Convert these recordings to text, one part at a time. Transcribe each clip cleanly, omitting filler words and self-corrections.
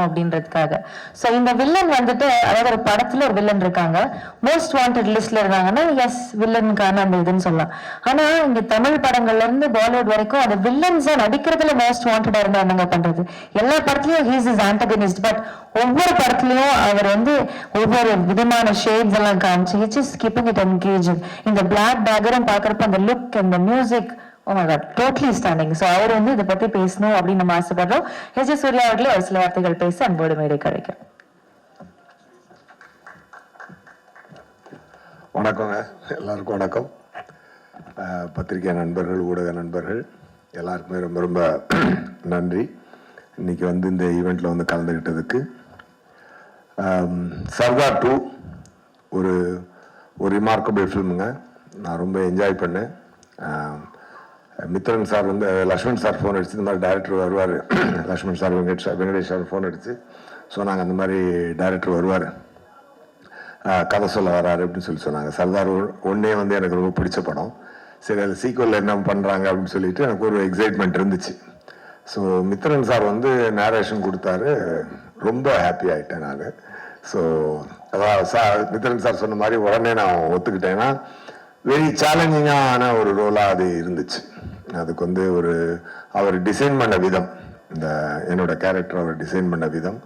அப்படின்றதுக்காக. சோ இந்த வில்லன் வந்துட்டு அதாவது ஒரு படத்துல ஒரு வில்லன் இருக்காங்க, மோஸ்ட் வாண்டட் லிஸ்ட்ல இருக்காங்கன்னா எஸ் வில்லனுக்கான அந்த இதுன்னு சொல்லலாம். ஆனா இங்க தமிழ் படங்கள்ல இருந்து பாலிவுட் வரைக்கும் அந்த வில்லன்ஸா நடிக்கிறதுல மோஸ்ட் வாண்டடா இருந்தா என்னங்க பண்றது? எல்லா படத்துலயும் ஹீஸ் இஸ் ஆன்டகனிஸ்ட், பட் ஒவ்வொரு படத்துலயும் அவர் வந்து ஒவ்வொரு விதமான ஷேட்ஸ் எல்லாம் காமிச்சு it's is keeping it engaging. இந்த பிளாக் பேக்கரும் பாக்குறப்ப அந்த லுக் அந்த music oh my god totally stunning. So அவர் வந்து இதை பத்தி பேசணும் அப்படின்னு நம்ம ஆசைப்படுறோம். எஸ் ஜே சூர்யா அவர்களே ஒரு சில வார்த்தைகள் பேச அன்போடு மேடை கிடைக்கும். வணக்கங்க, எல்லாருக்கும் வணக்கம். பத்திரிகை நண்பர்கள், ஊடக நண்பர்கள் எல்லாருக்குமே ரொம்ப ரொம்ப நன்றி. இன்னைக்கு வந்து இந்த ஈவெண்ட்ல வந்து கலந்துக்கிட்டதுக்கு. சர்தார் 2 ஒரு ரிமார்க்கபிள் ஃபிலிமுங்க. நான் ரொம்ப என்ஜாய் பண்ணேன். மித்ரன் சார் வந்து லக்ஷ்மண் சார் ஃபோன் அடிச்சு இந்த மாதிரி டைரக்டர் வருவார், Lakshman sir Venkatesh sir phone அடிச்சு சொன்னாங்க அந்த மாதிரி டைரக்டர் வருவார், கதை சொல்ல வராரு அப்படின்னு சொன்னாங்க. சர்தார் 1 வந்து எனக்கு ரொம்ப பிடிச்ச படம். சரி அது சீக்வலில் என்ன பண்ணுறாங்க அப்படின்னு சொல்லிட்டு எனக்கு ஒரு எக்ஸைட்மெண்ட் இருந்துச்சு. ஸோ மித்ரன் சார் வந்து நேரேஷன் கொடுத்தாரு, ரொம்ப ஹாப்பி ஆகிட்டேன் நான். ஸோ அதான் மித்ரன் சார் சொன்ன மாதிரி உடனே நான் ஒத்துக்கிட்டேன்னா வெரி சேலஞ்சிங்கான ஒரு ரோலாக அது இருந்துச்சு. அதுக்கு வந்து அவர் டிசைன் பண்ண விதம், இந்த என்னோட கேரக்டர் அவர் டிசைன் பண்ண விதம்,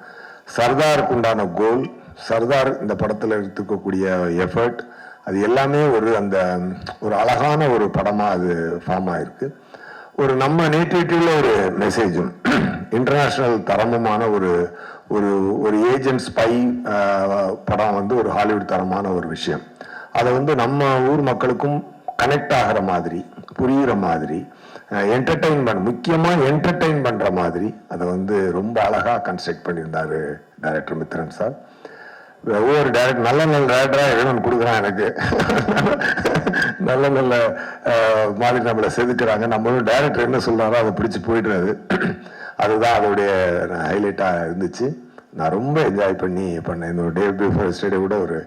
சர்தாருக்கு உண்டான கோல், சர்தார் இந்த படத்தில் எடுத்துக்கக்கூடிய எஃபர்ட், அது எல்லாமே ஒரு அழகான ஒரு படமாக அது ஃபார்ம் ஆயிருக்கு. நம்ம நேட்டிவிட்டியில் ஒரு மெசேஜும், இன்டர்நேஷ்னல் தரமுமான ஒரு ஏஜென்ட் ஸ்பை படம் வந்து ஒரு ஹாலிவுட் தரமான ஒரு விஷயம். அதை வந்து நம்ம ஊர் மக்களுக்கும் கனெக்ட் ஆகிற மாதிரி, புரிகிற மாதிரி, முக்கியமாக என்டர்டெயின் பண்ணுற மாதிரி அதை வந்து ரொம்ப அழகாக கன்ஸ்ட்ரக்ட் பண்ணியிருந்தார் டைரக்டர் மித்ரன் சார். ஒவ்வொரு டைரக்டர் நல்ல டைரக்டராக எழுதணும்னு கொடுக்குறான் எனக்கு. நல்ல மாதிரி நம்மளை செதுக்குறாங்க. நம்மளும் டைரக்டர் என்ன சொல்கிறாரோ அதை பிடிச்சி போயிடுறது. அதுதான் அதோடைய ஹைலைட்டாக இருந்துச்சு. நான் ரொம்ப என்ஜாய் பண்ணேன். இந்த டே பிஃபோர் எஸ்டர்டே கூட ஒரு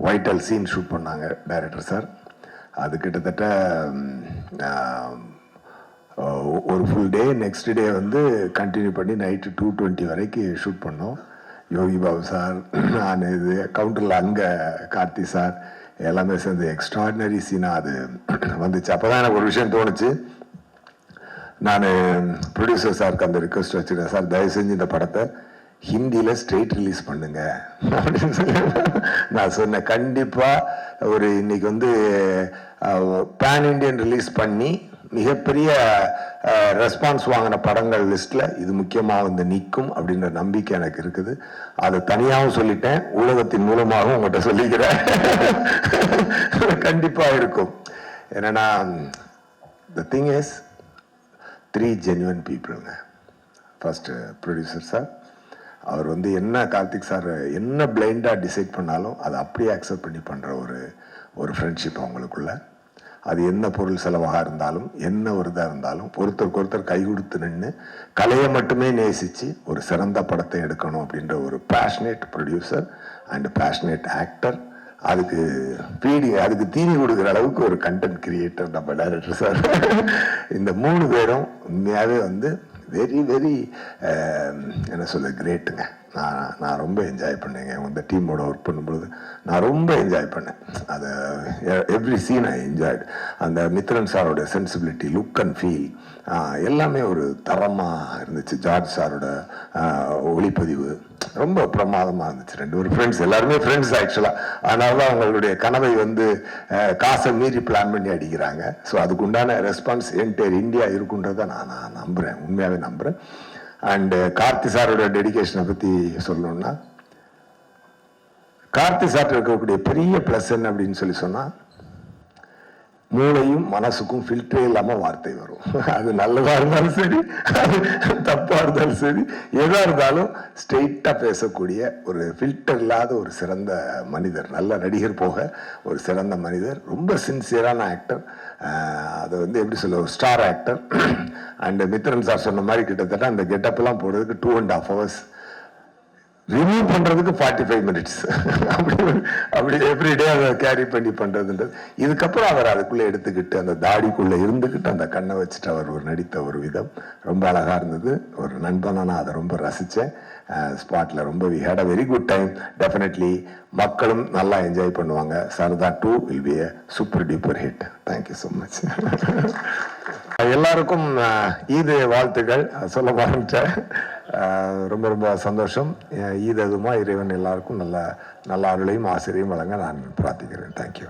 வைட்டல் சீன் ஷூட் பண்ணாங்க டைரக்டர் சார். அது கிட்டத்தட்ட ஒரு ஃபுல் டே, நெக்ஸ்ட் டே வந்து கண்டினியூ பண்ணி நைட்டு 2:20 வரைக்கும் ஷூட் பண்ணோம். யோகி பாபு சார், நான் இது கவுண்டரில் அங்கே கார்த்தி சார் எல்லாமே சேர்ந்து எக்ஸ்ட்ராடினரி சீனாக அது வந்துச்சு. அப்போ தான் எனக்கு ஒரு விஷயம் தோணுச்சு. நான் ப்ரொடியூசர் சாருக்கு அந்த ரிக்வெஸ்ட் வச்சுருக்கேன், சார் தயவு செஞ்சு இந்த படத்தை ஹிந்தியில் ஸ்ட்ரெயிட் ரிலீஸ் பண்ணுங்க அப்படின்னு சொல்லி நான் சொன்னேன். கண்டிப்பாக இன்னைக்கு வந்து பேன் இண்டியன் ரிலீஸ் பண்ணி மிகப்பெரிய ரெஸ்பான்ஸ் வாங்கின படங்கள் லிஸ்ட்டில் இது முக்கியமாக வந்து நிற்கும் அப்படின்ற நம்பிக்கை எனக்கு இருக்குது. அதை தனியாகவும் சொல்லிட்டேன், ஊடகத்தின் மூலமாகவும் உங்கள்கிட்ட சொல்லிக்கிறேன். கண்டிப்பாக இருக்கும். என்னன்னா த திங் இஸ் 3 ஜென்யூன் பீப்புளுங்க. ஃபர்ஸ்ட் ப்ரொடியூசர் சார், அவர் வந்து என்ன கார்த்திக் சார் என்ன பிளைண்டாக டிசைட் பண்ணாலும் அதை அப்படியே அக்செப்ட் பண்ணி பண்ணுற ஒரு ஃப்ரெண்ட்ஷிப் அவங்களுக்குள்ள. அது என்ன பொருள் செலவாக இருந்தாலும், என்ன ஒரு இதாக இருந்தாலும் ஒருத்தருக்கு ஒருத்தர் கை கொடுத்து நின்று கலையை மட்டுமே நேசித்து ஒரு சிறந்த படத்தை எடுக்கணும் அப்படின்ற ஒரு passionate producer and passionate actor. அதுக்கு தீனி கொடுக்குற அளவுக்கு ஒரு கண்டென்ட் கிரியேட்டர் நம்ம டைரக்டர் சார். இந்த 3 பேரும் உண்மையாகவே வந்து வெரி வெரி என்ன சொல்ல கிரேட்டுங்க. நான் ரொம்ப என்ஜாய் பண்ணேங்க. இந்த டீமோட ஒர்க் பண்ணும்பொழுது நான் ரொம்ப என்ஜாய் பண்ணேன். அதை எவ்ரி சீன் ஐ என்ஜாய்டு. அந்த மித்ரன் சாரோட சென்சிபிலிட்டி, லுக் அண்ட் ஃபீல் எல்லாமே ஒரு தரமாக இருந்துச்சு. ஜார்ஜ் சாரோட ஒளிப்பதிவு ரொம்ப பிரமாதமாக இருந்துச்சு. 2 ஒரு ஃப்ரெண்ட்ஸ், எல்லாருமே ஃப்ரெண்ட்ஸ் ஆக்சுவலாக. அதனால தான் அவங்களுடைய கனவை வந்து காசை மீறி பிளான் பண்ணி அடிக்கிறாங்க. ஸோ அதுக்கு உண்டான ரெஸ்பான்ஸ் என்டையர் இந்தியா இருக்குன்றதை நான் நம்புகிறேன், உண்மையாகவே நம்புகிறேன். அண்டு கார்த்தி சாரோட டெடிகேஷனை பற்றி சொல்லணும்னா, கார்த்தி சார் இருக்கக்கூடிய பெரிய ப்ளஸ் என்ன அப்படின்னு சொன்னால், மூளையும் மனசுக்கும் ஃபில்டரே இல்லாமல் வார்த்தை வரும். அது நல்லதாக இருந்தாலும் சரி, அது தப்பாக இருந்தாலும் சரி, எதாக இருந்தாலும் ஸ்ட்ரெயிட்டாக பேசக்கூடிய ஒரு ஃபில்டர் இல்லாத ஒரு சிறந்த மனிதர், நல்ல நடிகர் போக ஒரு சிறந்த மனிதர், ரொம்ப சின்சியரான ஆக்டர். அதை வந்து எப்படி சொல்ல, ஒரு star actor. And Mithran sir சொன்ன மாதிரி கிட்டத்தட்ட அந்த கெட்டப்லாம் போடுறதுக்கு 2.5 hours, ரிமூவ் பண்றதுக்கு 45 minutes. அப்படி எவ்ரிடே அதை கேரி பண்ணி பண்றதுன்றது. இதுக்கப்புறம் அவர் அதுக்குள்ள எடுத்துக்கிட்டு அந்த தாடிக்குள்ள இருந்துக்கிட்டு அந்த கண்ணை வச்சுட்டு அவர் நடித்த ஒரு விதம் ரொம்ப அழகா இருந்தது. ஒரு நண்பனா நான் அதை ரொம்ப ரசித்தேன். ஸ்பாட்டில் ரொம்ப we had a very good time. Definitely மக்களும் நல்லா என்ஜாய் பண்ணுவாங்க. Sardar 2 will be a super duper hit. Thank you so much. எல்லாருக்கும் ஈது வாழ்த்துக்கள் சொல்ல ஆரம்பித்தேன். ரொம்ப ரொம்ப சந்தோஷம். ஈத் அதுமா இறைவன் எல்லாருக்கும் நல்ல நல்ல அருளையும் ஆசிரியையும் வழங்க நான் பிரார்த்திக்கிறேன். தேங்க்யூ.